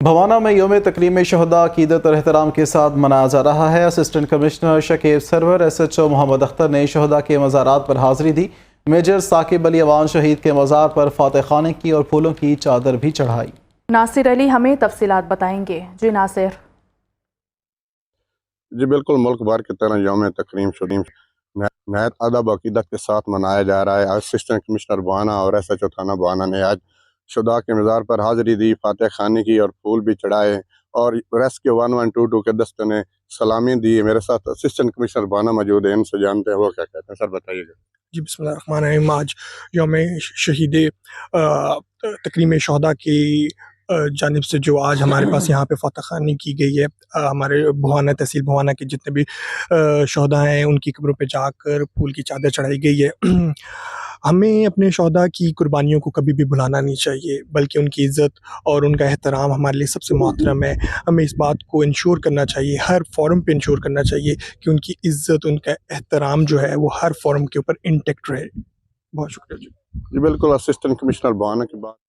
بھوانا میں یوم تکریم شہداء عقیدت اور احترام کے ساتھ منایا جا رہا ہے۔ اسسٹنٹ کمشنر شکیب سرور، SHO محمد اختر نے شہداء کے مزارات پر حاضری دی۔ میجر ثاقب علی اوان شہید کے مزار پر فاتح خانے کی اور پھولوں کی چادر بھی چڑھائی۔ ناصر علی ہمیں تفصیلات بتائیں گے۔ جی ناصر۔ جی بالکل، ملک بھر کی طرح یوم تکریم شہداء نہایت ادب و عقیدت کے ساتھ منایا جا رہا ہے۔ اسسٹنٹ کمشنر بھوانا اور SHO تھانہ بھوانا نے آج شہداء کے مزار پر حاضری دی، فاتح خانے کی اور پھول بھی چڑھائے اور ریسکیو 1122 کے دستوں نے سلامی دی۔ میرے ساتھ اسسٹنٹ کمشنر بھوانا موجود ہیں، ان سے جانتے ہیں وہ کیا کہتے ہیں۔ سر بتائیے گا۔ جی بسم اللہ الرحمن الرحیم۔ آج یوم شہید تکریم شہداء کی جانب سے جو آج ہمارے پاس یہاں پہ فاتح خوانی کی گئی ہے، ہمارے بھوانا تحصیل بھوانا کے جتنے بھی شہداء ہیں ان کی قبروں پہ جا کر پھول کی چادر چڑھائی گئی ہے۔ ہمیں اپنے شہداء کی قربانیوں کو کبھی بھی بھلانا نہیں چاہیے، بلکہ ان کی عزت اور ان کا احترام ہمارے لیے سب سے محترم ہے۔ ہمیں اس بات کو انشور کرنا چاہیے، ہر فورم پہ انشور کرنا چاہیے کہ ان کی عزت، ان کا احترام جو ہے وہ ہر فورم کے اوپر انٹیکٹ رہے۔ بہت شکریہ جی۔ جی بالکل، اسسٹنٹ کمشنر بھوانا کی بات